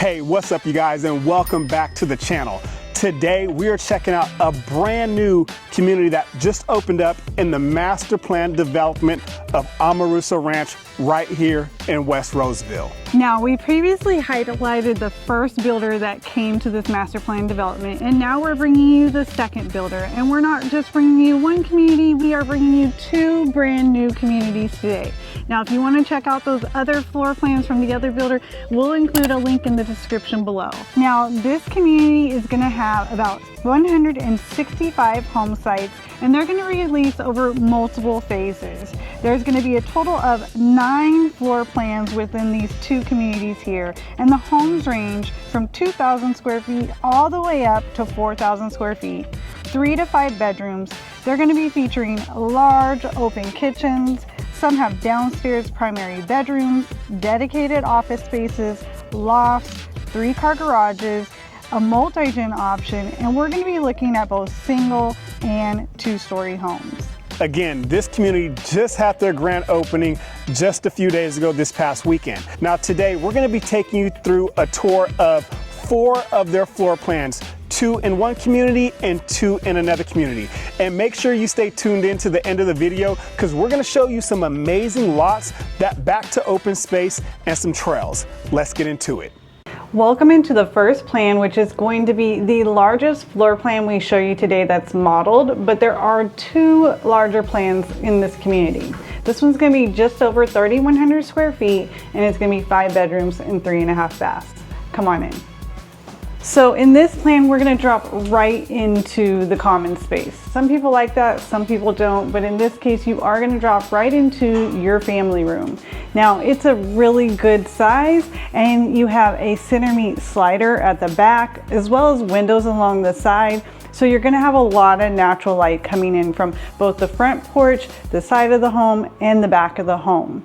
Hey, what's up you guys, and welcome back to the channel. Today we are checking out a brand new community that just opened up in the master plan development of Amoruso Ranch right here in West Roseville. Now, we previously highlighted the first builder that came to this master plan development, and now we're bringing you the second builder. And we're not just bringing you one community, we are bringing you two brand new communities today. Now, if you want to check out those other floor plans from the other builder, we'll include a link in the description below. Now, this community is going to have about 165 home sites, and they're going to release over multiple phases. There's going to be a total of 9 floor plans within these two communities here, and the homes range from 2,000 square feet all the way up to 4,000 square feet, 3 to 5 bedrooms. They're going to be featuring large open kitchens. Some have downstairs primary bedrooms, dedicated office spaces, lofts, 3-car garages, a multi-gen option, and we're going to be looking at both single and 2-story homes. Again, this community just had their grand opening just a few days ago this past weekend. Now today we're going to be taking you through a tour of 4 of their floor plans, 2 in one community and 2 in another community. And make sure you stay tuned in to the end of the video, because we're going to show you some amazing lots that back to open space and some trails. Let's get into it. Welcome into the first plan, which is going to be the largest floor plan we show you today that's modeled, but there are 2 larger plans in this community. This one's going to be just over 3,100 square feet, and it's going to be 5 bedrooms and 3.5 baths. Come on in. So in this plan, we're going to drop right into the common space. Some people like that, some people don't, but in this case, you are going to drop right into your family room. Now, it's a really good size, and you have a center meet slider at the back, as well as windows along the side. So you're going to have a lot of natural light coming in from both the front porch, the side of the home, and the back of the home.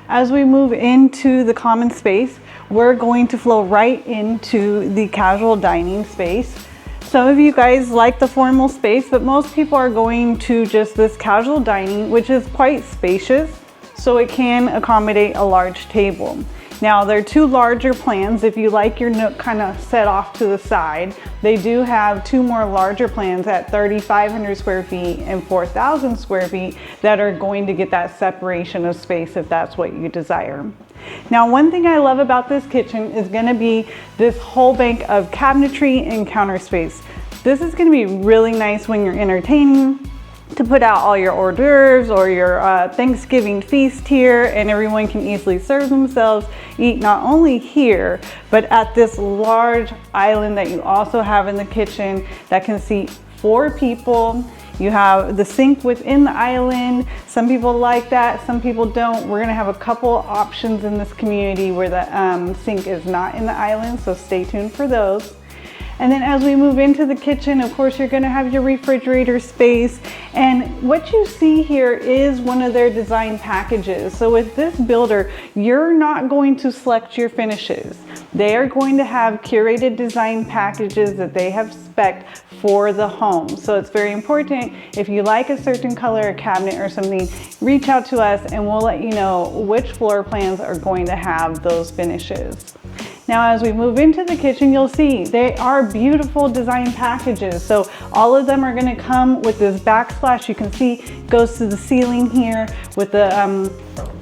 As we move into the common space, we're going to flow right into the casual dining space. Some of you guys like the formal space, but most people are going to just this casual dining, which is quite spacious, so it can accommodate a large table. Now, there are 2 larger plans. If you like your nook kind of set off to the side, they do have 2 more larger plans at 3,500 square feet and 4,000 square feet that are going to get that separation of space if that's what you desire. Now, one thing I love about this kitchen is going to be this whole bank of cabinetry and counter space. This is going to be really nice when you're entertaining, to put out all your hors d'oeuvres or your Thanksgiving feast here, and everyone can easily serve themselves, eat not only here, but at this large island that you also have in the kitchen that can seat 4 people. You have the sink within the island. Some people like that, some people don't. We're gonna have a couple options in this community where the sink is not in the island, so stay tuned for those. And then as we move into the kitchen, of course, you're gonna have your refrigerator space. And what you see here is one of their design packages. So with this builder, you're not going to select your finishes. They are going to have curated design packages that they have spec'd for the home. So it's very important, if you like a certain color, a cabinet or something, reach out to us and we'll let you know which floor plans are going to have those finishes. Now, as we move into the kitchen, you'll see they are beautiful design packages. So all of them are going to come with this backsplash. You can see goes to the ceiling here with the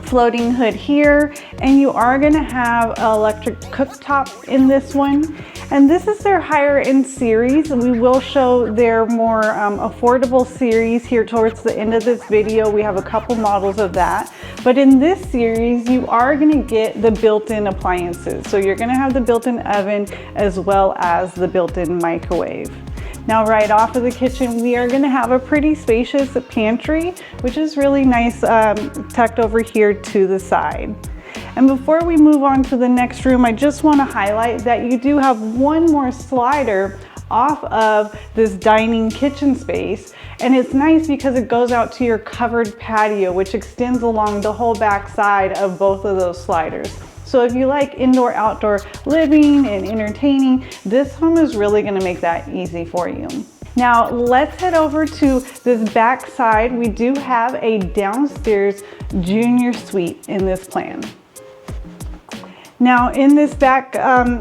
floating hood here, and you are going to have an electric cooktop in this one. And this is their higher end series. We will show their more affordable series here towards the end of this video. We have a couple models of that. But in this series, you are going to get the built-in appliances. So you're going to have the built-in oven as well as the built-in microwave. Now, right off of the kitchen, we are going to have a pretty spacious pantry, which is really nice, tucked over here to the side. And before we move on to the next room, I just want to highlight that you do have one more slider off of this dining kitchen space. And it's nice because it goes out to your covered patio, which extends along the whole back side of both of those sliders. So if you like indoor-outdoor living and entertaining, this home is really going to make that easy for you. Now let's head over to this back side. We do have a downstairs junior suite in this plan. Now in this back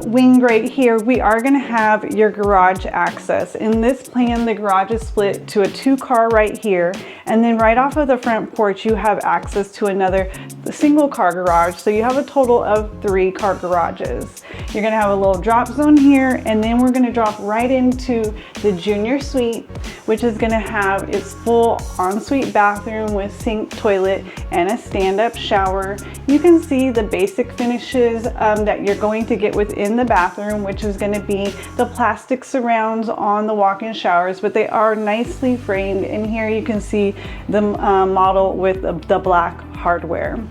wing right here, we are going to have your garage access. In this plan, the garage is split to a 2-car right here, and then right off of the front porch, you have access to another single car garage. So you have a total of 3-car garages. You're going to have a little drop zone here, and then we're going to drop right into the junior suite, which is going to have its full ensuite bathroom with sink, toilet, and a stand-up shower. You can see the basic finishes that you're going to get within the bathroom, which is going to be the plastic surrounds on the walk-in showers, but they are nicely framed. And here you can see the model with the black hardware.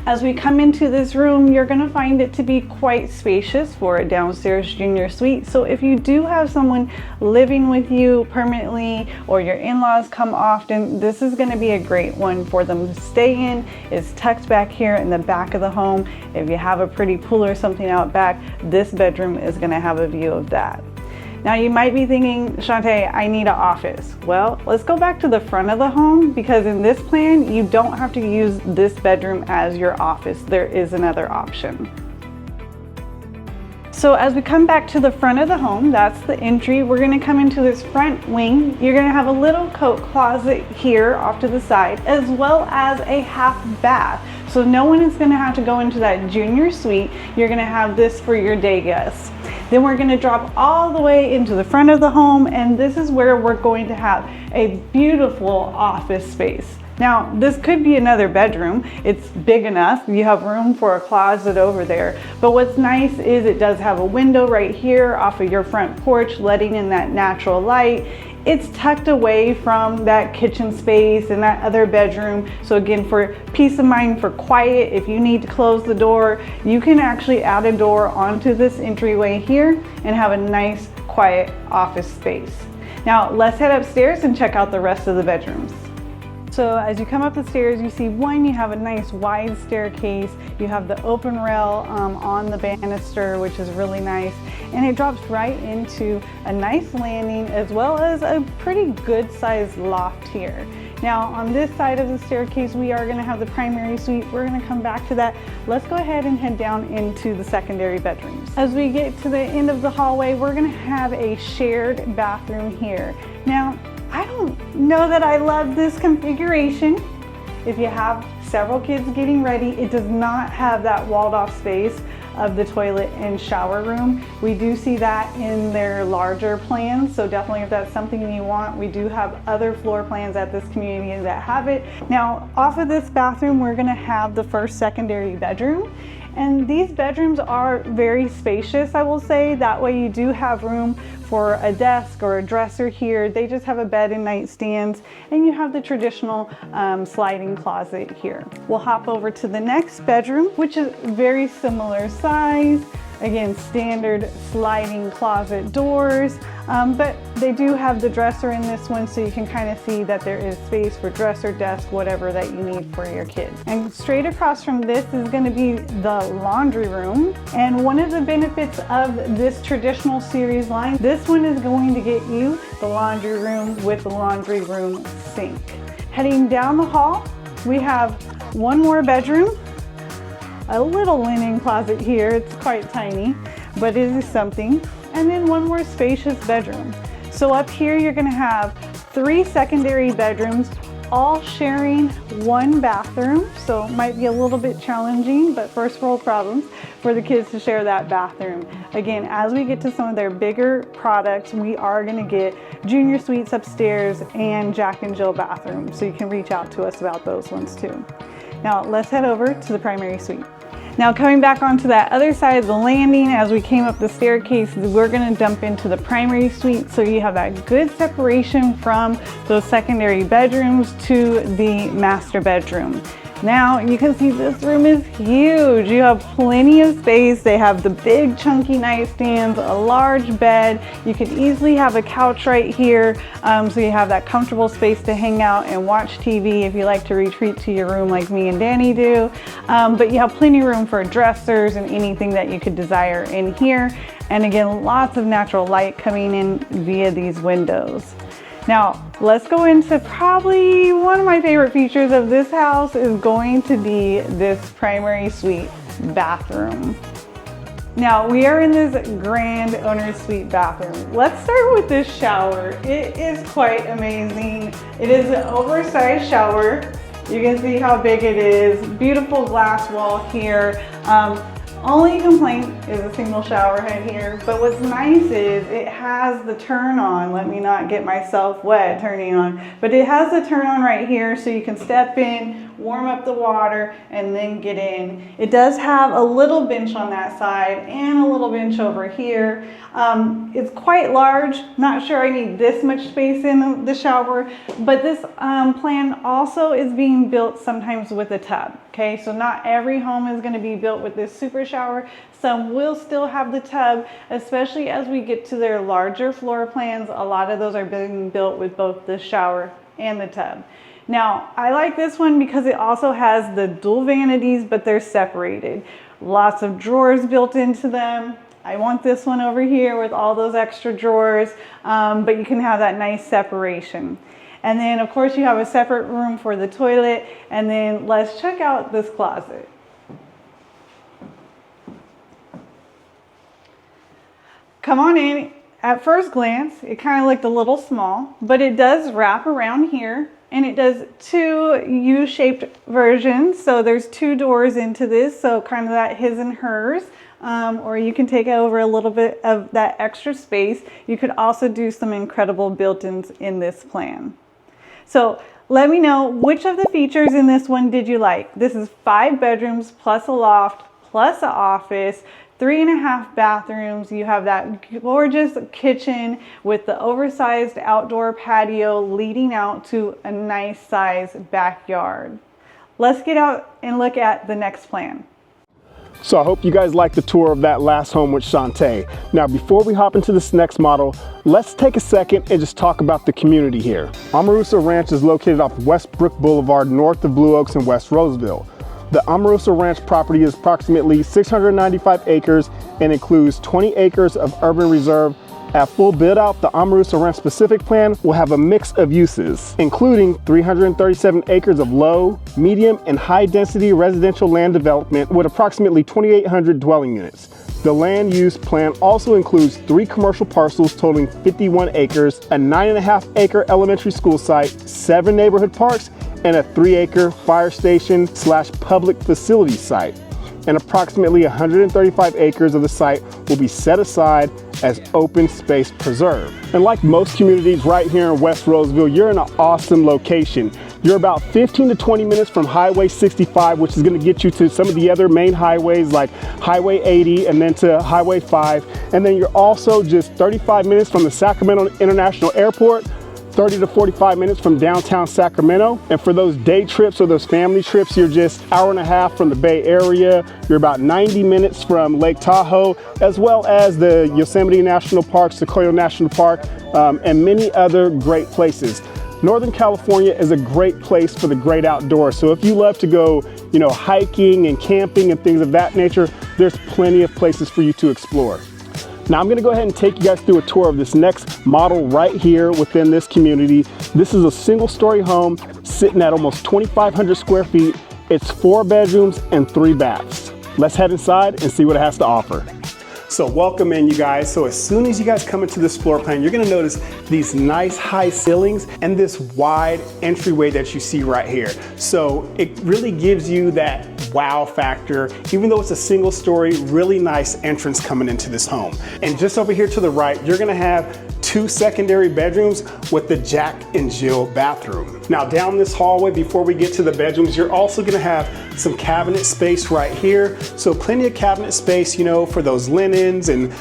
As we come into this room, you're going to find it to be quite spacious for a downstairs junior suite. So if you do have someone living with you permanently, or your in-laws come often, this is going to be a great one for them to stay in. It's tucked back here in the back of the home. If you have a pretty pool or something out back, this bedroom is going to have a view of that. Now you might be thinking, Shantae, I need an office. Well, let's go back to the front of the home, because in this plan, you don't have to use this bedroom as your office. There is another option. So as we come back to the front of the home, that's the entry. We're going to come into this front wing. You're going to have a little coat closet here off to the side, as well as a half bath. So no one is going to have to go into that junior suite. You're going to have this for your day guests. Then we're going to drop all the way into the front of the home, and this is where we're going to have a beautiful office space. Now, this could be another bedroom. It's big enough. You have room for a closet over there. But what's nice is it does have a window right here off of your front porch, letting in that natural light. It's tucked away from that kitchen space and that other bedroom. So again, for peace of mind, for quiet, if you need to close the door, you can actually add a door onto this entryway here and have a nice, quiet office space. Now, let's head upstairs and check out the rest of the bedrooms. So as you come up the stairs, you see one, you have a nice wide staircase. You have the open rail on the banister, which is really nice. And it drops right into a nice landing, as well as a pretty good sized loft here. Now on this side of the staircase, we are gonna have the primary suite. We're gonna come back to that. Let's go ahead and head down into the secondary bedrooms. As we get to the end of the hallway, we're gonna have a shared bathroom here. Now, I don't know that I love this configuration. If you have several kids getting ready, it does not have that walled off space of the toilet and shower room. We do see that in their larger plans, so definitely if that's something you want, we do have other floor plans at this community that have it. Now, off of this bathroom, we're gonna have the first secondary bedroom. And these bedrooms are very spacious, I will say. That way you do have room for a desk or a dresser here. They just have a bed and nightstands, and you have the traditional sliding closet here. We'll hop over to the next bedroom, which is very similar size. Again, standard sliding closet doors, but they do have the dresser in this one, so you can kind of see that there is space for dresser, desk, whatever that you need for your kids. And straight across from this is going to be the laundry room. And one of the benefits of this traditional series line, this one is going to get you the laundry room with the laundry room sink. Heading down the hall, we have one more bedroom. A little linen closet here. It's quite tiny, but it is something. And then one more spacious bedroom. So up here, you're gonna have 3 secondary bedrooms, all sharing one bathroom. So it might be a little bit challenging, but first world problems for the kids to share that bathroom. Again, as we get to some of their bigger products, we are gonna get junior suites upstairs and Jack and Jill bathrooms. So you can reach out to us about those ones too. Now let's head over to the primary suite. Now coming back onto that other side of the landing, as we came up the staircase, we're gonna dump into the primary suite, so you have that good separation from those secondary bedrooms to the master bedroom. Now you can see this room is huge. You have plenty of space. They have the big chunky nightstands, a large bed. You could easily have a couch right here, so you have that comfortable space to hang out and watch TV if you like to retreat to your room like me and Danny do. But you have plenty of room for dressers and anything that you could desire in here. And again, lots of natural light coming in via these windows. Now, let's go into probably one of my favorite features of this house is going to be this primary suite. bathroom. Now we are in this grand owner's suite bathroom. Let's start with this shower. It is quite amazing. It is an oversized shower. You can see how big it is. Beautiful glass wall here. Only complaint is a single shower head here, but what's nice is it has the turn on. Let me not get myself wet turning on, but it has the turn on right here so you can step in, warm up the water, and then get in. It does have a little bench on that side and a little bench over here. It's quite large. Not sure I need this much space in the shower, but this plan also is being built sometimes with a tub. Okay, so not every home is going to be built with this super shower. Some will still have the tub, especially as we get to their larger floor plans. A lot of those are being built with both the shower and the tub. Now, I like this one because it also has the dual vanities, but they're separated. Lots of drawers built into them. I want this one over here with all those extra drawers, but you can have that nice separation. And then of course you have a separate room for the toilet. And then let's check out this closet. Come on in. At first glance, it kind of looked a little small, but it does wrap around here. And it does two U-shaped versions. So there's two doors into this. So kind of that his and hers. Or you can take over a little bit of that extra space. You could also do some incredible built-ins in this plan. So let me know which of the features in this one did you like. This is 5 bedrooms plus a loft plus an office, 3.5 bathrooms. You have that gorgeous kitchen with the oversized outdoor patio leading out to a nice sized backyard. Let's get out and look at the next plan. So I hope you guys liked the tour of that last home with Shantae. Now, before we hop into this next model, let's take a second and just talk about the community here. Amoruso Ranch is located off Westbrook Boulevard, north of Blue Oaks and West Roseville. The Amoruso Ranch property is approximately 695 acres and includes 20 acres of urban reserve. At full build out, the Amoruso Ranch specific plan will have a mix of uses, including 337 acres of low, medium, and high density residential land development with approximately 2,800 dwelling units. The land use plan also includes 3 commercial parcels totaling 51 acres, a 9.5 acre elementary school site, 7 neighborhood parks, and a 3 acre fire station / public facility site. And approximately 135 acres of the site will be set aside as open space preserve. And like most communities right here in West Roseville, you're in an awesome location. You're about 15 to 20 minutes from Highway 65, which is going to get you to some of the other main highways like Highway 80 and then to Highway 5. And then you're also just 35 minutes from the Sacramento International Airport, 30 to 45 minutes from downtown Sacramento. And for those day trips or those family trips, you're just an hour and a half from the Bay Area. You're about 90 minutes from Lake Tahoe, as well as the Yosemite National Park, Sequoia National Park, and many other great places. Northern California is a great place for the great outdoors. So if you love to go, hiking and camping and things of that nature, there's plenty of places for you to explore. Now I'm gonna go ahead and take you guys through a tour of this next model right here within this community. This is a single story home sitting at almost 2,500 square feet. It's 4 bedrooms and 3 baths. Let's head inside and see what it has to offer. So welcome in, you guys. So as soon as you guys come into this floor plan, you're gonna notice these nice high ceilings and this wide entryway that you see right here. So it really gives you that wow factor, even though it's a single story, really nice entrance coming into this home. And just over here to the right, you're gonna have 2 secondary bedrooms with the Jack and Jill bathroom. Now down this hallway, before we get to the bedrooms, you're also gonna have some cabinet space right here. So plenty of cabinet space, for those linens and,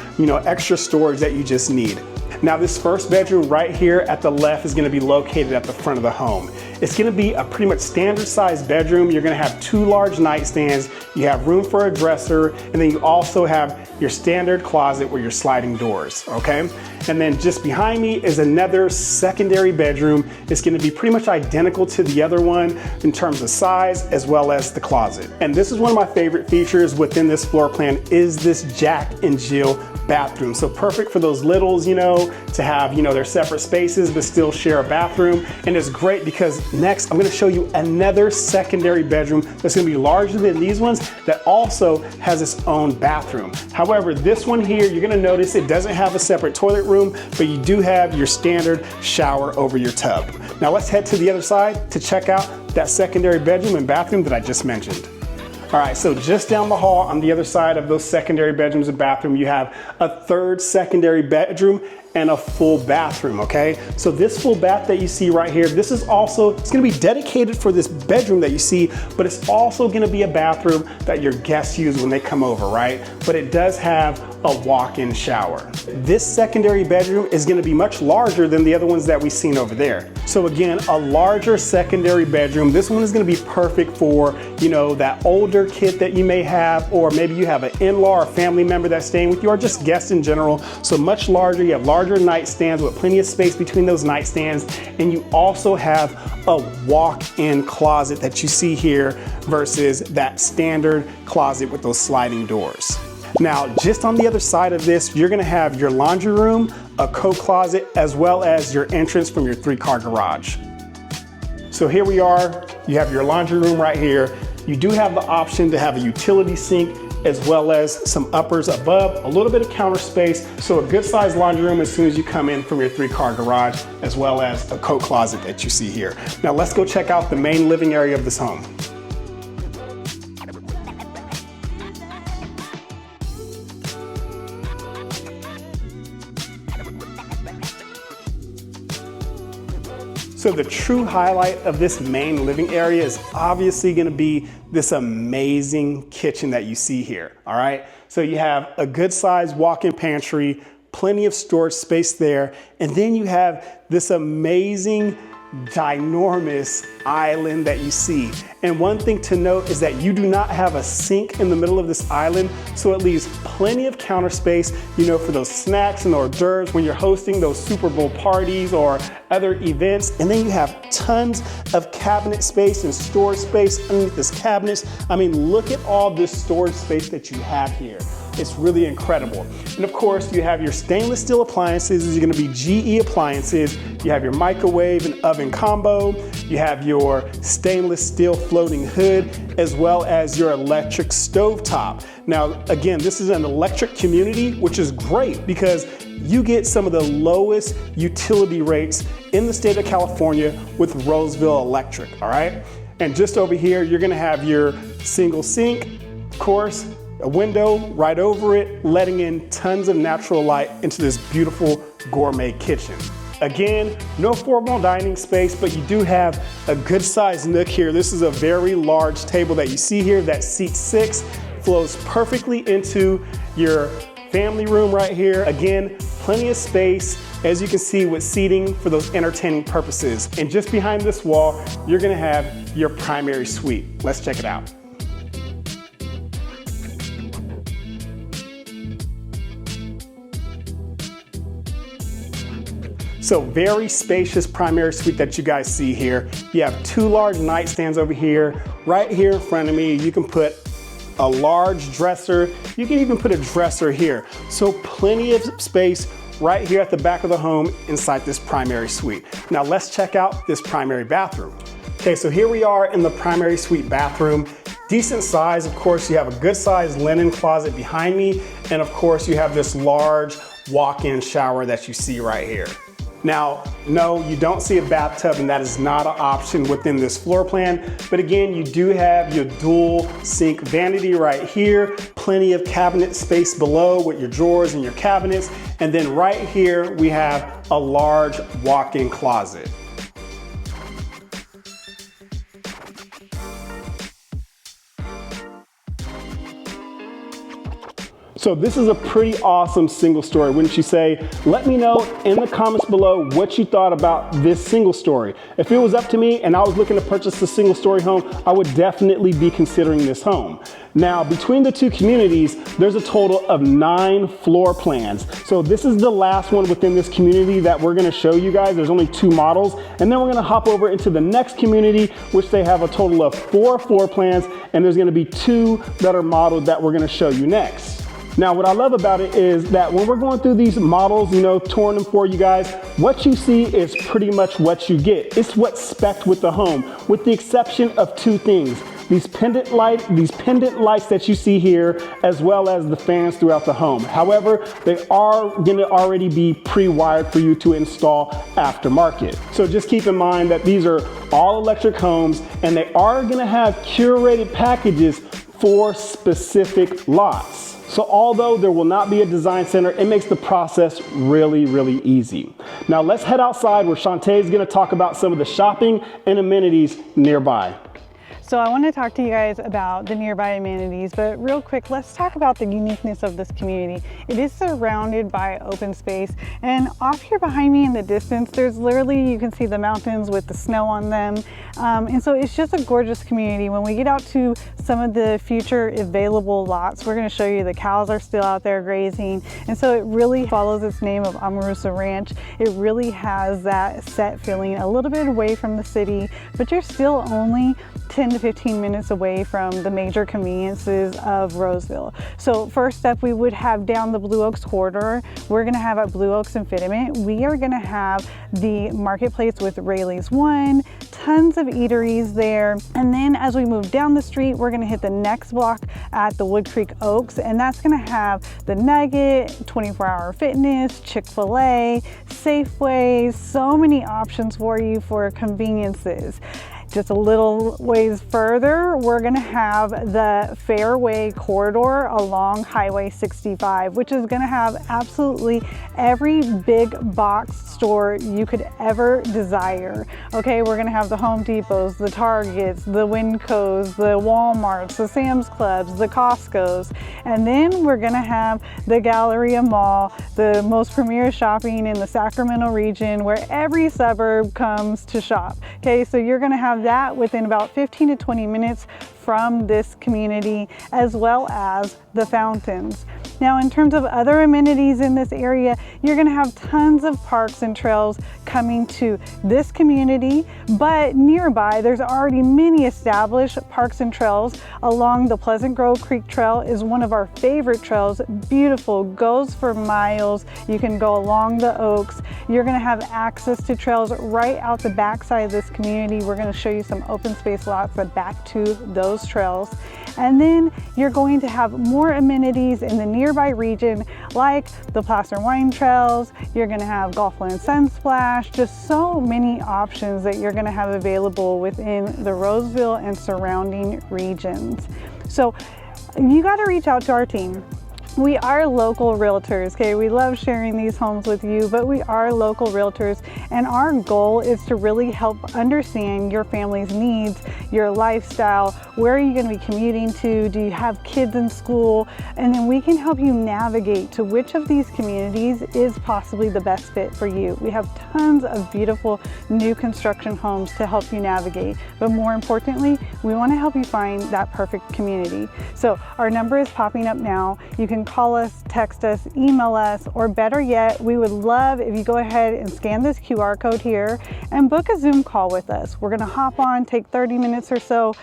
extra storage that you just need. Now this first bedroom right here at the left is gonna be located at the front of the home. It's gonna be a pretty much standard sized bedroom. You're gonna have 2 large nightstands. You have room for a dresser, and then you also have your standard closet with your sliding doors, okay? And then just behind me is another secondary bedroom. It's gonna be pretty much identical to the other one in terms of size as well as the closet. And this is one of my favorite features within this floor plan is this Jack and Jill bathroom. So perfect for those littles, to have, their separate spaces but still share a bathroom. And it's great because Next, I'm gonna show you another secondary bedroom that's gonna be larger than these ones that also has its own bathroom. However, this one here, you're gonna notice it doesn't have a separate toilet room, but you do have your standard shower over your tub. Now let's head to the other side to check out that secondary bedroom and bathroom that I just mentioned. All right, so just down the hall on the other side of those secondary bedrooms and bathroom, you have a third secondary bedroom and a full bathroom, okay? So this full bath that you see right here, this is also, it's gonna be dedicated for this bedroom that you see, but it's also gonna be a bathroom that your guests use when they come over, right? But it does have a walk-in shower. This secondary bedroom is gonna be much larger than the other ones that we've seen over there. So again, a larger secondary bedroom. This one is gonna be perfect for, you know, that older kid that you may have, or maybe you have an in-law or family member that's staying with you, or just guests in general. So much larger, you have larger nightstands with plenty of space between those nightstands, and you also have a walk-in closet that you see here versus that standard closet with those sliding doors. Now, just on the other side of this, you're gonna have your laundry room, a coat closet, as well as your entrance from your 3-car garage. So here we are, you have your laundry room right here. You do have the option to have a utility sink as well as some uppers above, a little bit of counter space, so a good sized laundry room as soon as you come in from your 3-car garage, as well as a coat closet that you see here. Now let's go check out the main living area of this home. So the true highlight of this main living area is obviously gonna be this amazing kitchen that you see here, all right? So you have a good sized walk-in pantry, plenty of storage space there, and then you have this amazing ginormous island that you see. And one thing to note is that you do not have a sink in the middle of this island, so it leaves plenty of counter space, you know, for those snacks and hors d'oeuvres when you're hosting those Super Bowl parties or other events. And then you have tons of cabinet space and storage space underneath this cabinets. I mean, look at all this storage space that you have here. It's really incredible. And of course, you have your stainless steel appliances. These are gonna be GE appliances. You have your microwave and oven combo. You have your stainless steel floating hood, as well as your electric stovetop. Now, again, this is an electric community, which is great because you get some of the lowest utility rates in the state of California with Roseville Electric, all right? And just over here, you're gonna have your single sink, of course, a window right over it, letting in tons of natural light into this beautiful gourmet kitchen. Again, no formal dining space, but you do have a good sized nook here. This is a very large table that you see here that seats 6, flows perfectly into your family room right here. Again, plenty of space, as you can see, with seating for those entertaining purposes. And just behind this wall, you're gonna have your primary suite. Let's check it out. So very spacious primary suite that you guys see here. You have 2 large nightstands over here. Right here in front of me, you can put a large dresser. You can even put a dresser here. So plenty of space right here at the back of the home inside this primary suite. Now let's check out this primary bathroom. Okay, so here we are in the primary suite bathroom. Decent size, of course, you have a good sized linen closet behind me. And of course, you have this large walk-in shower that you see right here. Now, no, you don't see a bathtub, and that is not an option within this floor plan. But again, you do have your dual sink vanity right here, plenty of cabinet space below with your drawers and your cabinets. And then right here, we have a large walk-in closet. So this is a pretty awesome single story, wouldn't you say? Let me know in the comments below what you thought about this single story. If it was up to me and I was looking to purchase a single story home, I would definitely be considering this home. Now, between the 2 communities, there's a total of 9 floor plans. So this is the last one within this community that we're gonna show you guys. There's only 2 models. And then we're gonna hop over into the next community, which they have a total of 4 floor plans, and there's gonna be 2 that are modeled that we're gonna show you next. Now, what I love about it is that when we're going through these models, you know, touring them for you guys, what you see is pretty much what you get. It's what's spec'd with the home, with the exception of two things. These pendant lights that you see here, as well as the fans throughout the home. However, they are gonna already be pre-wired for you to install aftermarket. So just keep in mind that these are all electric homes, and they are gonna have curated packages for specific lots. So although there will not be a design center, it makes the process really, really easy. Now let's head outside where Shantae is gonna talk about some of the shopping and amenities nearby. So I want to talk to you guys about the nearby amenities, but real quick, let's talk about the uniqueness of this community. It is surrounded by open space, and off here behind me in the distance, there's literally, you can see the mountains with the snow on them. And so it's just a gorgeous community. When we get out to some of the future available lots, we're going to show you the cows are still out there grazing. And so it really follows its name of Amoruso Ranch. It really has that set feeling, a little bit away from the city, but you're still only 10 to 15 minutes away from the major conveniences of Roseville. So first up, we would have down the Blue Oaks corridor. We're gonna have at Blue Oaks and Fitment. We are gonna have the marketplace with Rayleigh's One, tons of eateries there. And then as we move down the street, we're gonna hit the next block at the Wood Creek Oaks, and that's gonna have the Nugget, 24-hour fitness, Chick-fil-A, Safeway, so many options for you for conveniences. Just a little ways further, we're gonna have the Fairway corridor along Highway 65, which is gonna have absolutely every big box store you could ever desire. Okay, we're gonna have the Home Depots, the Targets, the Wincos, the Walmarts, the Sam's Clubs, the Costcos, and then we're gonna have the Galleria Mall, the most premier shopping in the Sacramento region, where every suburb comes to shop. Okay, so you're gonna have that within about 15 to 20 minutes from this community, as well as the fountains. Now, in terms of other amenities in this area, you're gonna have tons of parks and trails coming to this community, but nearby, there's already many established parks and trails. Along the Pleasant Grove Creek Trail is one of our favorite trails, beautiful, goes for miles. You can go along the Oaks. You're gonna have access to trails right out the backside of this community. We're gonna show you some open space lots that back to those trails. And then you're going to have more amenities in the nearby region, like the Placer Wine Trails. You're gonna have Golfland Sunsplash, just so many options that you're gonna have available within the Roseville and surrounding regions. So you gotta reach out to our team. We are local realtors, okay? We love sharing these homes with you, but we are local realtors, and our goal is to really help understand your family's needs, your lifestyle, where are you gonna be commuting to, do you have kids in school, and then we can help you navigate to which of these communities is possibly the best fit for you. We have tons of beautiful new construction homes to help you navigate, but more importantly, we wanna help you find that perfect community. So our number is popping up now. You can call us, text us, email us, or better yet, we would love if you go ahead and scan this QR code here and book a Zoom call with us. We're gonna hop on, take 30 minutes or so,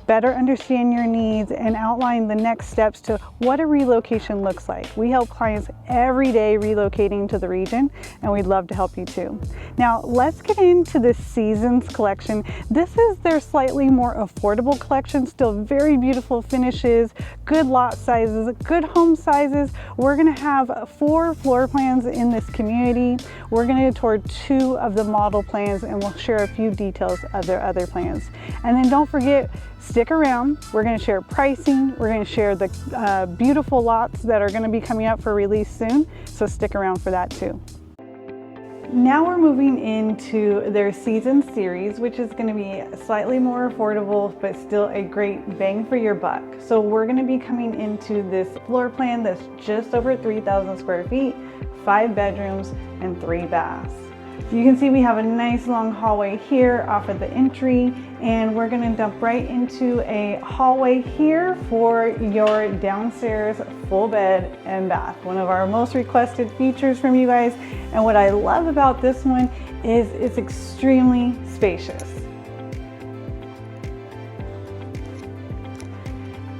better understand your needs and outline the next steps to what a relocation looks like. We help clients every day relocating to the region, and we'd love to help you too. Now, let's get into the Seasons collection. This is their slightly more affordable collection, still very beautiful finishes, good lot sizes, good home sizes. We're gonna have 4 floor plans in this community. We're gonna tour 2 of the model plans, and we'll share a few details of their other plans. And then don't forget, stick around. We're going to share pricing. We're going to share the beautiful lots that are going to be coming up for release soon. So stick around for that too. Now we're moving into their season series, which is going to be slightly more affordable, but still a great bang for your buck. So we're going to be coming into this floor plan that's just over 3,000 square feet, 5 bedrooms, and 3 baths. You can see we have a nice long hallway here off of the entry, and we're gonna dump right into a hallway here for your downstairs full bed and bath. One of our most requested features from you guys. And what I love about this one is it's extremely spacious.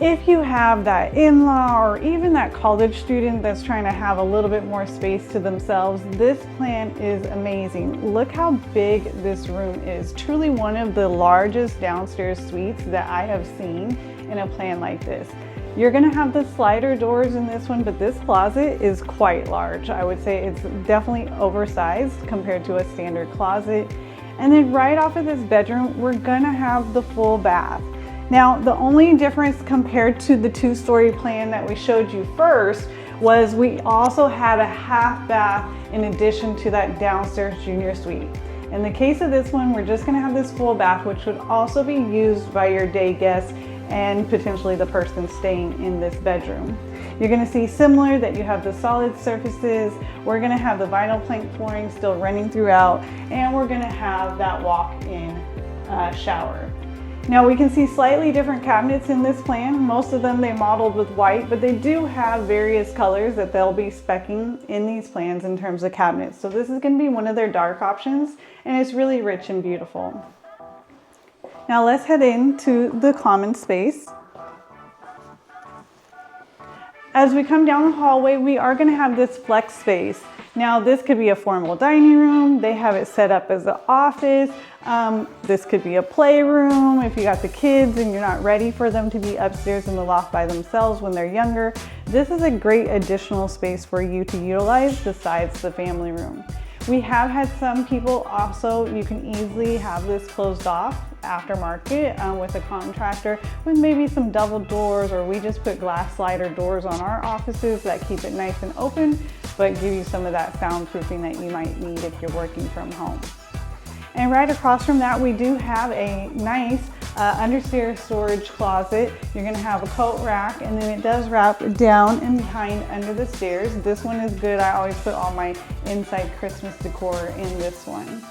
If you have that in-law or even that college student that's trying to have a little bit more space to themselves, this plan is amazing. Look how big this room is. Truly one of the largest downstairs suites that I have seen in a plan like this. You're gonna have the slider doors in this one, but this closet is quite large. I would say it's definitely oversized compared to a standard closet. And then right off of this bedroom, we're gonna have the full bath. Now, the only difference compared to the two-story plan that we showed you first was we also had a half bath in addition to that downstairs junior suite. In the case of this one, we're just gonna have this full bath, which would also be used by your day guests and potentially the person staying in this bedroom. You're gonna see similar that you have the solid surfaces, we're gonna have the vinyl plank flooring still running throughout, and we're gonna have that walk-in shower. Now we can see slightly different cabinets in this plan. Most of them they modeled with white, but they do have various colors that they'll be speccing in these plans in terms of cabinets. So this is going to be one of their dark options, and it's really rich and beautiful. Now let's head into the common space. As we come down the hallway, we are going to have this flex space. Now this could be a formal dining room. They have it set up as an office. This could be a playroom if you got the kids and you're not ready for them to be upstairs in the loft by themselves when they're younger. This is a great additional space for you to utilize besides the family room. We have had some people also, you can easily have this closed off aftermarket with a contractor with maybe some double doors, or we just put glass slider doors on our offices that keep it nice and open but give you some of that soundproofing that you might need if you're working from home. And right across from that, we do have a nice understairs storage closet. You're gonna have a coat rack, and then it does wrap down and behind under the stairs. This one is good. I always put all my inside Christmas decor in this one.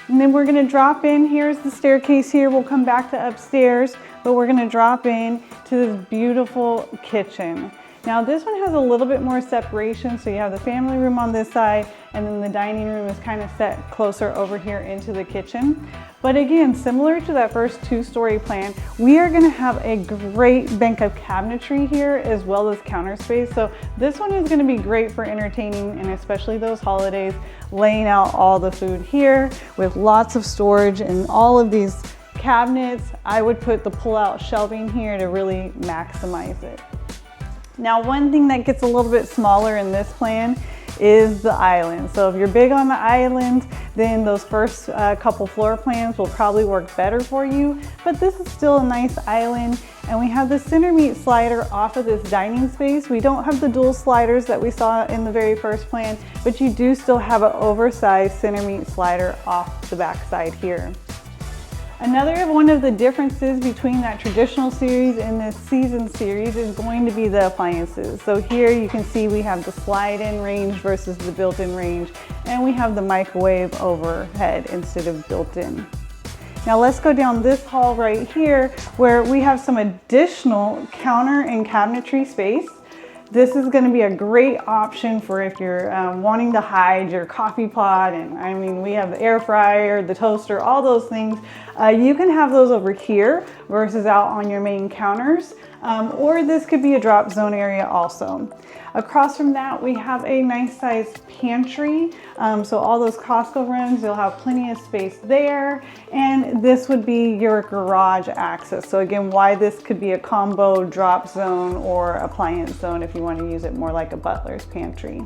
And then we're gonna drop in, here's the staircase here. We'll come back to upstairs, but we're gonna drop in to this beautiful kitchen. Now this one has a little bit more separation, so you have the family room on this side, and then the dining room is kind of set closer over here into the kitchen. But again, similar to that first two-story plan, we are gonna have a great bank of cabinetry here as well as counter space. So this one is gonna be great for entertaining, and especially those holidays, laying out all the food here with lots of storage and all of these cabinets. I would put the pull-out shelving here to really maximize it. Now, one thing that gets a little bit smaller in this plan is the island. So if you're big on the island, then those first couple floor plans will probably work better for you, but this is still a nice island. And we have the center meat slider off of this dining space. We don't have the dual sliders that we saw in the very first plan, but you do still have an oversized center meat slider off the back side here. Another one of the differences between that traditional series and this season series is going to be the appliances. So here you can see we have the slide-in range versus the built-in range, and we have the microwave overhead instead of built-in. Now let's go down this hall right here where we have some additional counter and cabinetry space. This is going to be a great option for if you're wanting to hide your coffee pot, and I mean we have the air fryer, the toaster, all those things. You can have those over here versus out on your main counters, or this could be a drop zone area also. Across from that, we have a nice sized pantry. So all those Costco runs, you'll have plenty of space there. And this would be your garage access. So again, why this could be a combo drop zone or appliance zone if you want to use it more like a butler's pantry.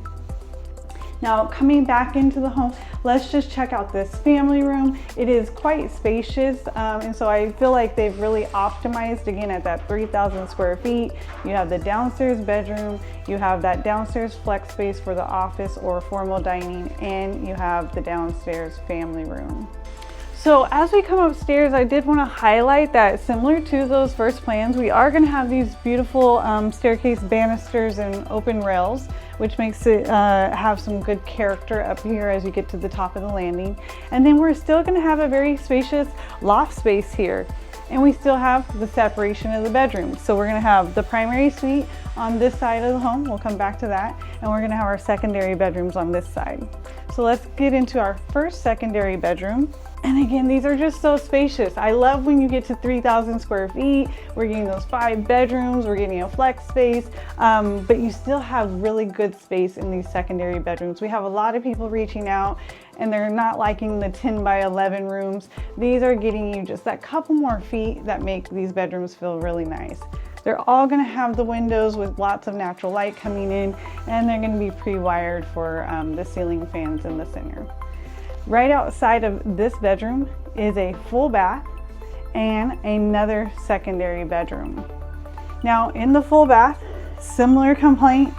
Now coming back into the home, let's just check out this family room. It is quite spacious, and so I feel like they've really optimized again at that 3,000 square feet. You have the downstairs bedroom, you have that downstairs flex space for the office or formal dining, and you have the downstairs family room. So as we come upstairs, I did want to highlight that similar to those first plans, we are going to have these beautiful staircase banisters and open rails, which makes it have some good character up here as you get to the top of the landing. And then we're still going to have a very spacious loft space here. And we still have the separation of the bedrooms. So we're going to have the primary suite on this side of the home. We'll come back to that. And we're going to have our secondary bedrooms on this side. So let's get into our first secondary bedroom. And again, these are just so spacious. I love when you get to 3,000 square feet, we're getting those 5 bedrooms, we're getting a flex space, but you still have really good space in these secondary bedrooms. We have a lot of people reaching out and they're not liking the 10 by 11 rooms. These are getting you just that couple more feet that make these bedrooms feel really nice. They're all gonna have the windows with lots of natural light coming in, and they're gonna be pre-wired for the ceiling fans in the center. Right outside of this bedroom is a full bath and another secondary bedroom. Now in the full bath, similar complaint,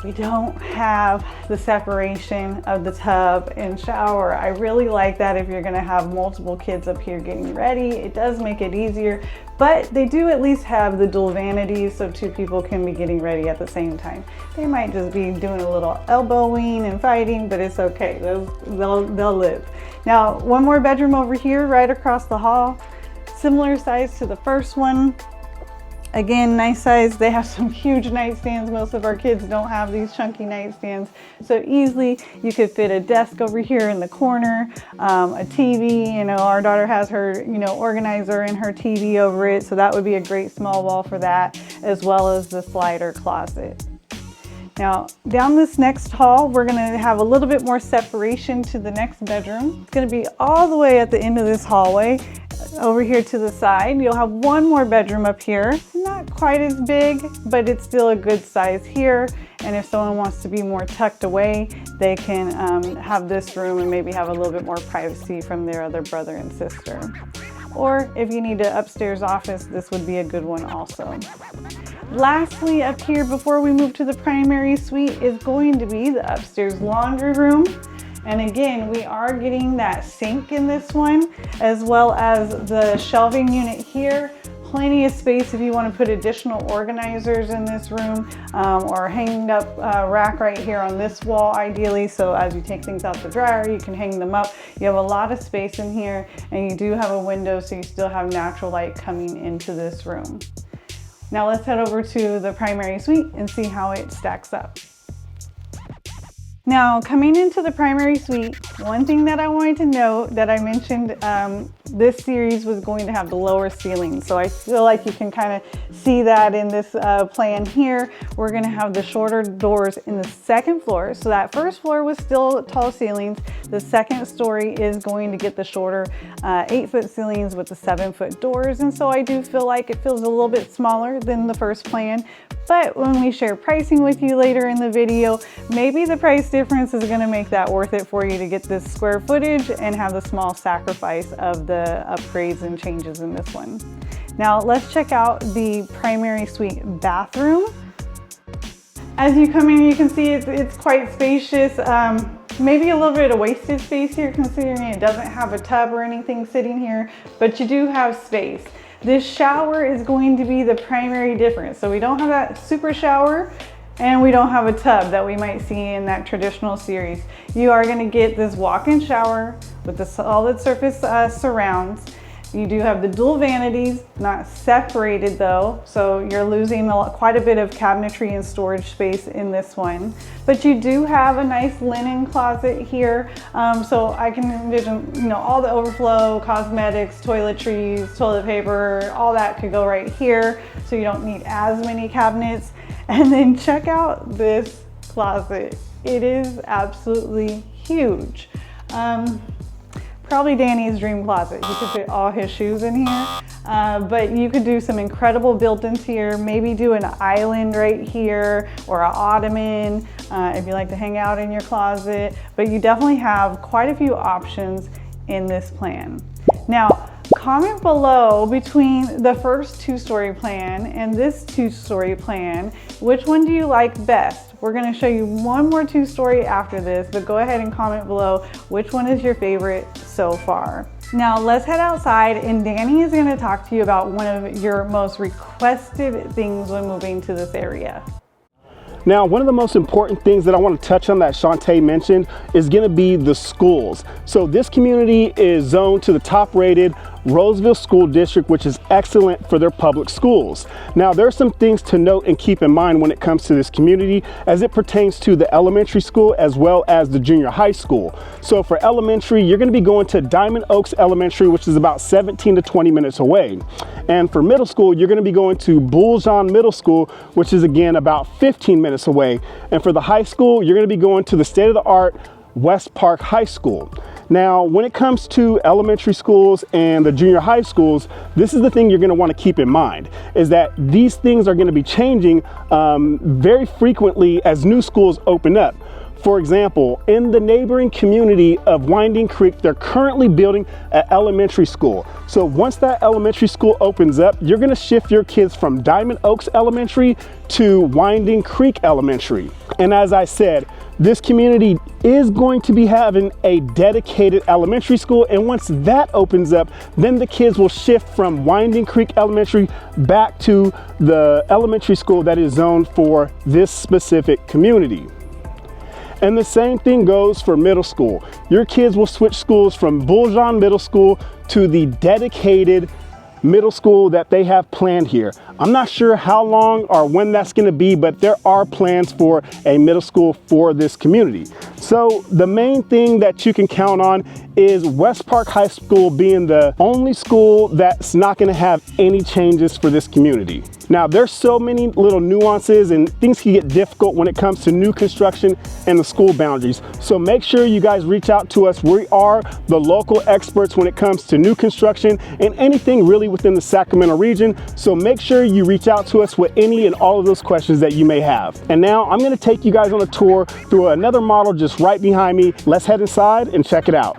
we don't have the separation of the tub and shower. I really like that if you're gonna have multiple kids up here getting ready. It does make it easier, but they do at least have the dual vanities so 2 people can be getting ready at the same time. They might just be doing a little elbowing and fighting, but it's okay, they'll live. Now, one more bedroom over here right across the hall, similar size to the first one. Again, nice size. They have some huge nightstands. Most of our kids don't have these chunky nightstands. So easily you could fit a desk over here in the corner, a TV, you know, our daughter has her, you know, organizer and her TV over it. So that would be a great small wall for that, as well as the slider closet. Now, down this next hall, we're gonna have a little bit more separation to the next bedroom. It's gonna be all the way at the end of this hallway. Over here to the side, you'll have one more bedroom up here. Not quite as big, but it's still a good size here. And if someone wants to be more tucked away, they can have this room and maybe have a little bit more privacy from their other brother and sister. Or if you need an upstairs office, this would be a good one also. Lastly, up here before we move to the primary suite is going to be the upstairs laundry room. And again, we are getting that sink in this one, as well as the shelving unit here. Plenty of space if you want to put additional organizers in this room, or hanging up rack right here on this wall ideally. So as you take things out the dryer, you can hang them up. You have a lot of space in here, and you do have a window, so you still have natural light coming into this room. Now let's head over to the primary suite and see how it stacks up. Now, coming into the primary suite, one thing that I wanted to note that I mentioned, this series was going to have the lower ceiling. So I feel like you can kind of see that in this plan here. We're gonna have the shorter doors in the second floor. So that first floor was still tall ceilings. The second story is going to get the shorter 8-foot ceilings with the 7-foot doors. And so I do feel like it feels a little bit smaller than the first plan. But when we share pricing with you later in the video, maybe the price difference is gonna make that worth it for you to get this square footage and have the small sacrifice of the upgrades and changes in this one. Now let's check out the primary suite bathroom. As you come in, you can see it's quite spacious. Maybe a little bit of wasted space here considering it doesn't have a tub or anything sitting here, but you do have space. This shower is going to be the primary difference. So we don't have that super shower and we don't have a tub that we might see in that traditional series. You are gonna get this walk-in shower with the solid surface surrounds. You do have the dual vanities, not separated though, so you're losing quite a bit of cabinetry and storage space in this one. But you do have a nice linen closet here, so I can envision, you know, all the overflow, cosmetics, toiletries, toilet paper, all that could go right here, so you don't need as many cabinets. And then check out this closet. It is absolutely huge. Probably Danny's dream closet. He could fit all his shoes in here, but you could do some incredible built-ins here. Maybe do an island right here or an ottoman if you like to hang out in your closet. But you definitely have quite a few options in this plan. Now, comment below between the first 2-story plan and this 2-story plan, which one do you like best? We're gonna show you one more 2-story after this, but go ahead and comment below which one is your favorite so far. Now let's head outside and Danny is gonna talk to you about one of your most requested things when moving to this area. Now, one of the most important things that I want to touch on that Shantae mentioned is going to be the schools. So this community is zoned to the top-rated Roseville School District, which is excellent for their public schools. Now, there are some things to note and keep in mind when it comes to this community as it pertains to the elementary school as well as the junior high school. So for elementary, you're going to be going to Diamond Oaks Elementary, which is about 17 to 20 minutes away. And for middle school, you're going to be going to Bouljon Middle School, which is again about 15 minutes away. And for the high school, you're going to be going to the state-of-the-art West Park High School. Now, when it comes to elementary schools and the junior high schools, this is the thing you're going to want to keep in mind, is that these things are going to be changing very frequently as new schools open up. For example, in the neighboring community of Winding Creek, they're currently building an elementary school. So once that elementary school opens up, you're going to shift your kids from Diamond Oaks Elementary to Winding Creek Elementary. And as I said, this community is going to be having a dedicated elementary school, and once that opens up, then the kids will shift from Winding Creek Elementary back to the elementary school that is zoned for this specific community. And the same thing goes for middle school. Your kids will switch schools from Bouljon Middle School to the dedicated middle school that they have planned here. I'm not sure how long or when that's going to be, but there are plans for a middle school for this community. So the main thing that you can count on is West Park High School being the only school that's not going to have any changes for this community. Now, there's so many little nuances and things can get difficult when it comes to new construction and the school boundaries. So make sure you guys reach out to us. We are the local experts when it comes to new construction and anything really within the Sacramento region. So make sure you reach out to us with any and all of those questions that you may have. And now I'm going to take you guys on a tour through another model just right behind me. Let's head inside and check it out.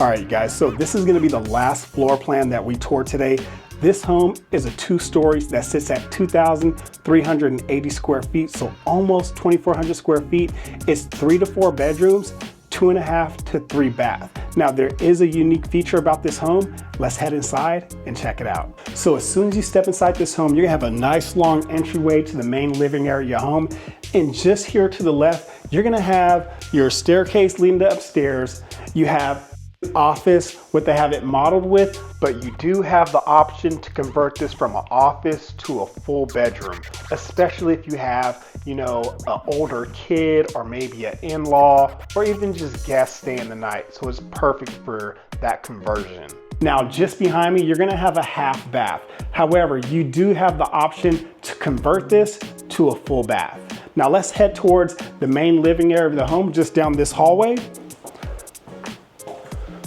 All right, you guys, so this is going to be the last floor plan that we tour today. This home is a 2-story that sits at 2,380 square feet, so almost 2,400 square feet. It's 3 to 4 bedrooms, 2.5 to 3 bath. Now, there is a unique feature about this home. Let's head inside and check it out. So as soon as you step inside this home, you're gonna have a nice long entryway to the main living area of your home. And just here to the left, you're gonna have your staircase leading to upstairs. You have office, what they have it modeled with, but you do have the option to convert this from an office to a full bedroom, especially if you have, you know, an older kid or maybe an in-law or even just guests staying the night. So it's perfect for that conversion. Now, just behind me, you're gonna have a half bath. However, you do have the option to convert this to a full bath. Now let's head towards the main living area of the home just down this hallway.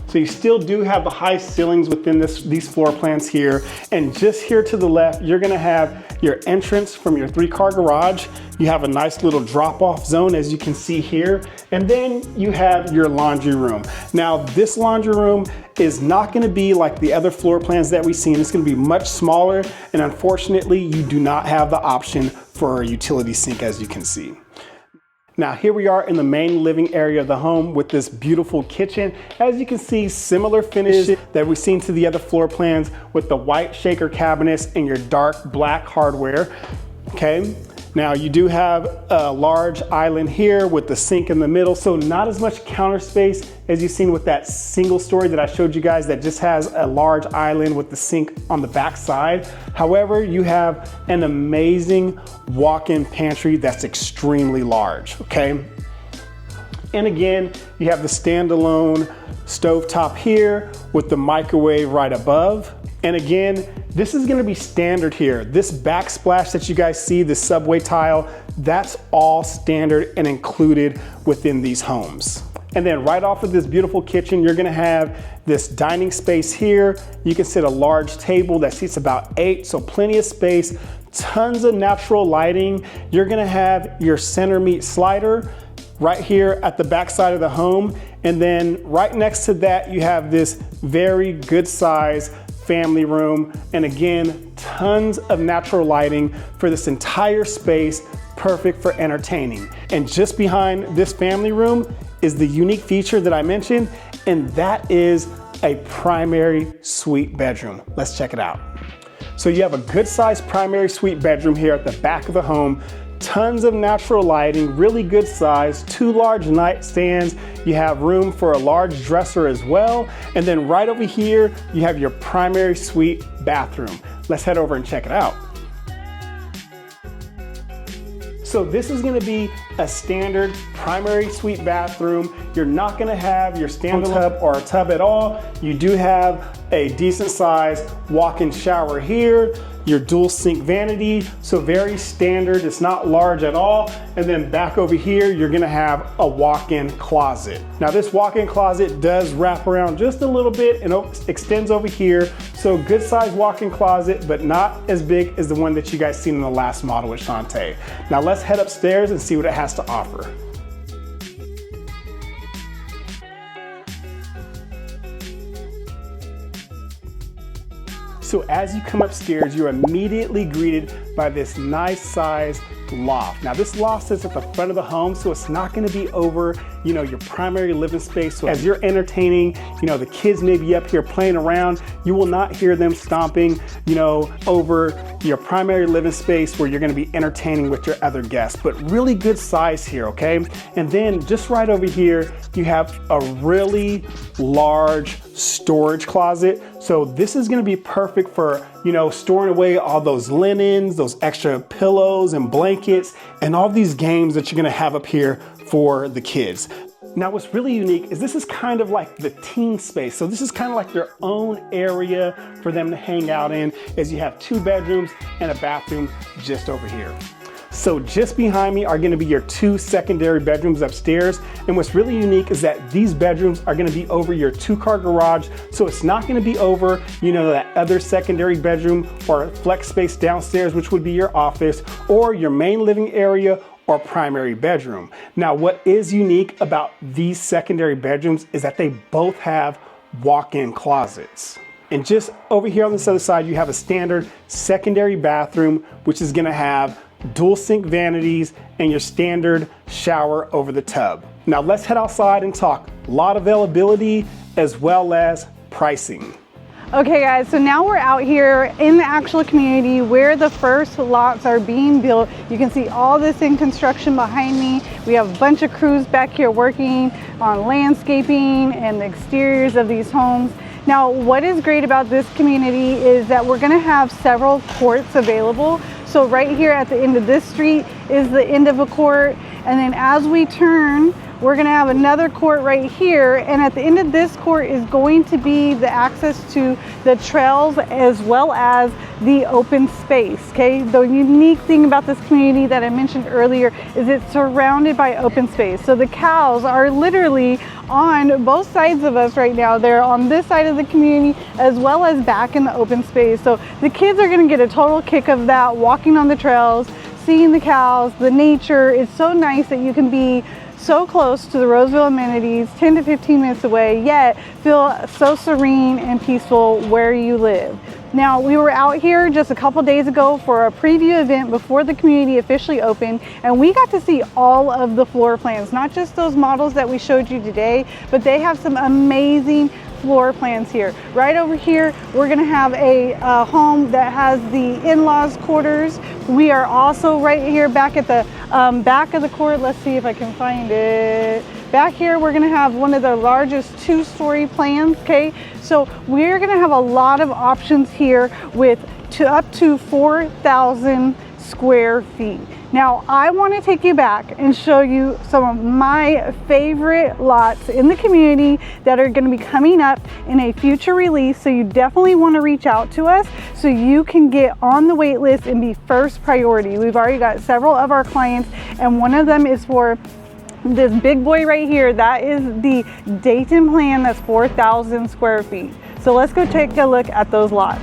So you still do have the high ceilings within these floor plans here. And just here to the left, you're gonna have your entrance from your 3-car garage. You have a nice little drop-off zone, as you can see here. And then you have your laundry room. Now, this laundry room is not gonna be like the other floor plans that we've seen. It's gonna be much smaller. And unfortunately, you do not have the option for a utility sink, as you can see. Now, here we are in the main living area of the home with this beautiful kitchen. As you can see, similar finishes that we've seen to the other floor plans with the white shaker cabinets and your dark black hardware, okay? Now, you do have a large island here with the sink in the middle, so not as much counter space as you've seen with that single story that I showed you guys that just has a large island with the sink on the back side. However, you have an amazing walk-in pantry that's extremely large, okay? And again, you have the standalone stovetop here with the microwave right above. And again, this is gonna be standard here. This backsplash that you guys see, this subway tile, that's all standard and included within these homes. And then right off of this beautiful kitchen, you're gonna have this dining space here. You can sit a large table that seats about 8, so plenty of space, tons of natural lighting. You're gonna have your center meat slider right here at the back side of the home. And then right next to that, you have this very good size family room. And again, tons of natural lighting for this entire space, perfect for entertaining. And just behind this family room is the unique feature that I mentioned, and that is a primary suite bedroom. Let's check it out. So you have a good sized primary suite bedroom here at the back of the home, tons of natural lighting, really good size, 2 large nightstands. You have room for a large dresser as well. And then right over here, you have your primary suite bathroom. Let's head over and check it out. So this is gonna be a standard primary suite bathroom. You're not gonna have your standard tub or a tub at all. You do have a decent size walk-in shower here, your dual sink vanity, so very standard, it's not large at all. And then back over here, you're gonna have a walk-in closet. Now this walk-in closet does wrap around just a little bit and extends over here. So good size walk-in closet, but not as big as the one that you guys seen in the last model with Shantae. Now let's head upstairs and see what it has to offer. So as you come upstairs, you're immediately greeted by this nice size loft. Now this loft sits at the front of the home, so it's not gonna be over, your primary living space. So as you're entertaining, the kids may be up here playing around, you will not hear them stomping, over your primary living space where you're gonna be entertaining with your other guests. But really good size here, okay? And then just right over here, you have a really large storage closet. So this is gonna be perfect for, storing away all those linens, those extra pillows and blankets, and all these games that you're gonna have up here for the kids. Now what's really unique is this is kind of like the teen space. So this is kind of like their own area for them to hang out in, as you have 2 bedrooms and a bathroom just over here. So just behind me are gonna be your 2 secondary bedrooms upstairs. And what's really unique is that these bedrooms are gonna be over your 2-car garage. So it's not gonna be over, that other secondary bedroom or flex space downstairs, which would be your office or your main living area or primary bedroom. Now, what is unique about these secondary bedrooms is that they both have walk-in closets. And just over here on this other side, you have a standard secondary bathroom, which is gonna have dual sink vanities and your standard shower over the tub. Now let's head outside and talk lot availability as well as pricing. Okay guys, so now we're out here in the actual community where the first lots are being built. You can see all this in construction behind me. We have a bunch of crews back here working on landscaping and the exteriors of these homes. Now, what is great about this community is that we're gonna have several courts available. So right here at the end of this street is the end of a court. And then as we turn, we're gonna have another court right here. And at the end of this court is going to be the access to the trails as well as the open space, okay? The unique thing about this community that I mentioned earlier is it's surrounded by open space. So the cows are literally on both sides of us right now. They're on this side of the community as well as back in the open space. So the kids are gonna get a total kick of that, walking on the trails, seeing the cows, the nature. It's so nice that you can be so close to the Roseville amenities, 10 to 15 minutes away, yet feel so serene and peaceful where you live. Now, we were out here just a couple days ago for a preview event before the community officially opened, and we got to see all of the floor plans, not just those models that we showed you today, but they have some amazing floor plans here. Right over here, we're gonna have a home that has the in-laws quarters. We are also right here back at the back of the court. Let's see if I can find it. Back here, we're gonna have one of the largest 2-story plans, okay? So we're gonna have a lot of options here with up to 4,000 square feet. Now, I want to take you back and show you some of my favorite lots in the community that are going to be coming up in a future release. So you definitely want to reach out to us so you can get on the wait list and be first priority. We've already got several of our clients, and one of them is for this big boy right here. That is the Dayton plan. That's 4,000 square feet. So let's go take a look at those lots.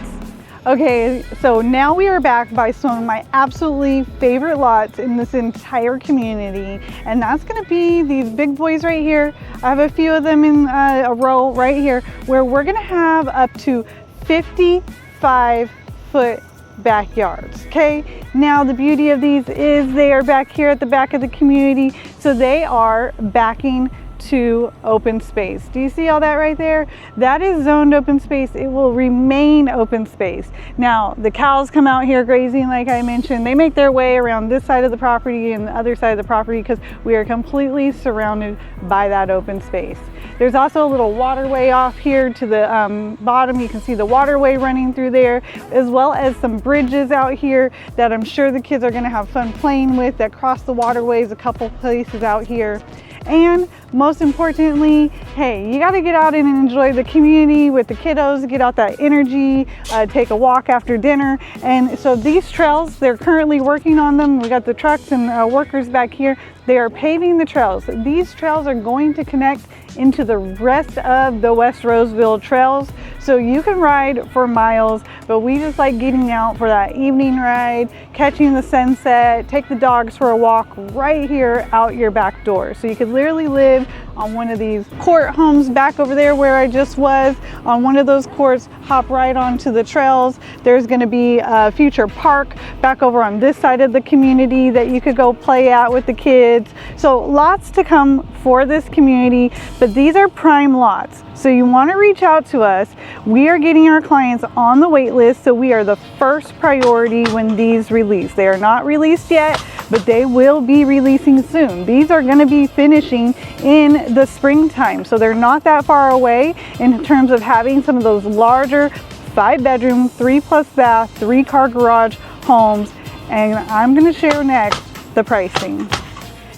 Okay, so now we are back by some of my absolutely favorite lots in this entire community, and that's gonna be these big boys right here. I have a few of them in a row right here where we're gonna have up to 55-foot backyards, okay? Now the beauty of these is they are back here at the back of the community, so they are backing to open space. Do you see all that right there? That is zoned open space. It will remain open space. Now, the cows come out here grazing, like I mentioned. They make their way around this side of the property and the other side of the property because we are completely surrounded by that open space. There's also a little waterway off here to the bottom. You can see the waterway running through there, as well as some bridges out here that I'm sure the kids are going to have fun playing with that cross the waterways a couple places out here. And most importantly, hey, you got to get out and enjoy the community with the kiddos, get out that energy, take a walk after dinner. And so these trails, they're currently working on them. We got the trucks and workers back here. They are paving the trails. These trails are going to connect into the rest of the West Roseville trails. So you can ride for miles, but we just like getting out for that evening ride, catching the sunset, take the dogs for a walk right here out your back door. So you could literally live on one of these court homes back over there where I just was, on one of those courts, hop right onto the trails. There's going to be a future park back over on this side of the community that you could go play at with the kids. So lots to come for this community, but these are prime lots. So you want to reach out to us. We are getting our clients on the wait list, so we are the first priority when these release. They are not released yet, but they will be releasing soon. These are going to be finishing in the springtime, so they're not that far away in terms of having some of those larger 5-bedroom, 3+ bath, 3-car garage homes. And I'm going to share next the pricing.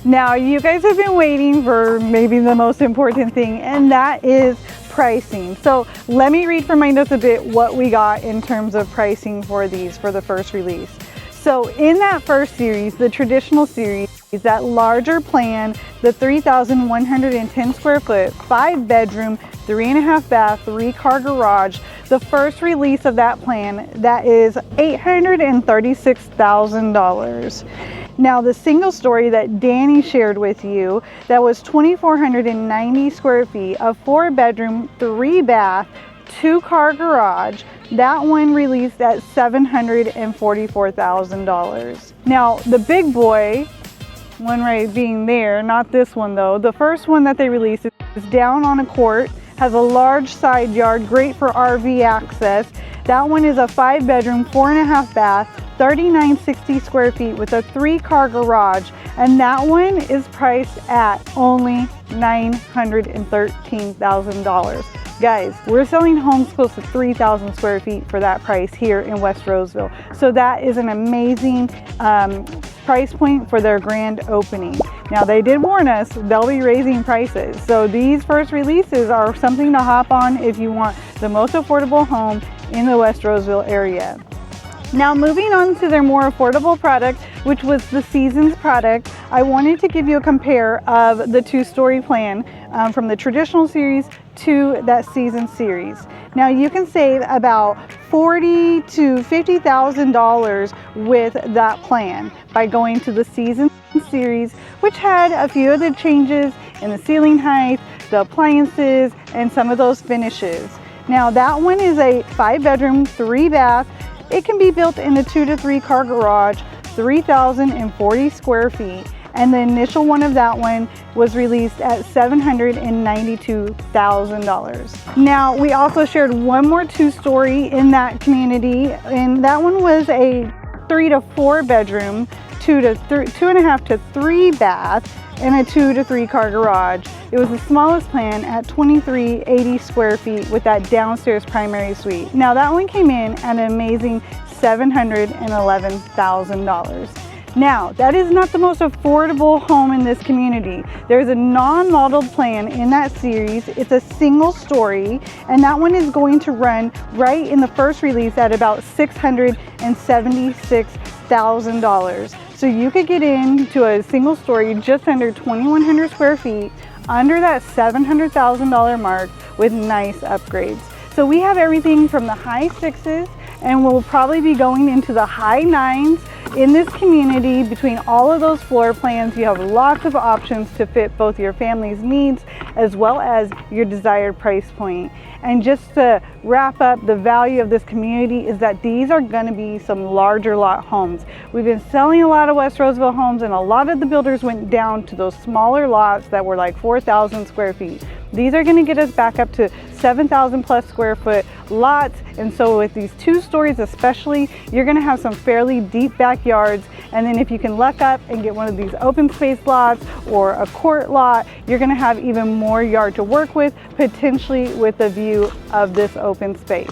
Now, you guys have been waiting for maybe the most important thing, and that is pricing. So let me read from my notes a bit what we got in terms of pricing for these for the first release. So in that first series, the traditional series, that larger plan, the 3,110 square foot, 5-bedroom, 3.5 bath, 3-car garage, the first release of that plan, that is $836,000. Now the single story that Danny shared with you, that was 2,490 square feet, a 4-bedroom, 3-bath, 2-car garage, that one released at $744,000. Now the big boy, one right being there, not this one though, the first one that they released is down on a court, has a large side yard, great for RV access. That one is a 5-bedroom, 4.5 bath, 3,960 square feet with a 3-car garage, and that one is priced at only $913,000. Guys, we're selling homes close to 3,000 square feet for that price here in West Roseville. So that is an amazing price point for their grand opening. Now they did warn us they'll be raising prices. So these first releases are something to hop on if you want the most affordable home in the West Roseville area. Now moving on to their more affordable product, which was the Seasons product, I wanted to give you a compare of the 2-story plan from the traditional series to that Seasons series. Now you can save about $40,000 to $50,000 with that plan by going to the Seasons series, which had a few of the changes in the ceiling height, the appliances, and some of those finishes. Now that one is a 5-bedroom, 3-bath. It can be built in a 2 to 3-car garage, 3,040 square feet, and the initial one of that one was released at $792,000. Now we also shared one more 2-story in that community, and that one was a 3 to 4-bedroom, 2.5 to 3 bath, and a 2 to 3-car garage. It was the smallest plan at 2,380 square feet with that downstairs primary suite. Now that one came in at an amazing $711,000. Now, that is not the most affordable home in this community. There's a non-modeled plan in that series. It's a single story, and that one is going to run right in the first release at about $676,000. So you could get into a single story just under 2,100 square feet, under that $700,000 mark with nice upgrades. So we have everything from the high 6s, and we'll probably be going into the high 9s in this community. Between all of those floor plans, you have lots of options to fit both your family's needs as well as your desired price point. And just to wrap up, the value of this community is that these are going to be some larger lot homes. We've been selling a lot of West Roseville homes, and a lot of the builders went down to those smaller lots that were like 4,000 square feet. These are going to get us back up to 7,000 plus square foot lots. And so with these 2 stories especially, you're going to have some fairly deep backyards. And then if you can luck up and get one of these open space lots or a court lot, you're going to have even more yard to work with, potentially with a view of this open space.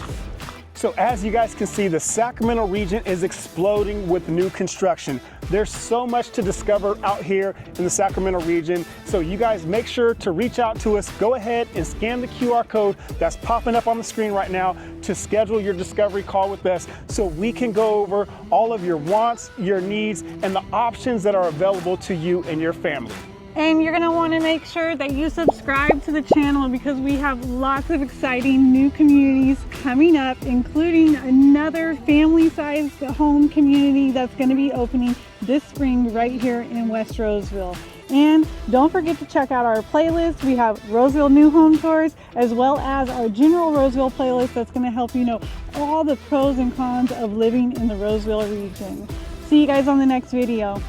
So as you guys can see, the Sacramento region is exploding with new construction. There's so much to discover out here in the Sacramento region. So you guys make sure to reach out to us. Go ahead and scan the QR code that's popping up on the screen right now to schedule your discovery call with us so we can go over all of your wants, your needs, and the options that are available to you and your family. And you're gonna wanna make sure that you subscribe to the channel because we have lots of exciting new communities coming up, including another family-sized home community that's gonna be opening this spring right here in West Roseville. And don't forget to check out our playlist. We have Roseville New Home Tours, as well as our general Roseville playlist that's gonna help you know all the pros and cons of living in the Roseville region. See you guys on the next video.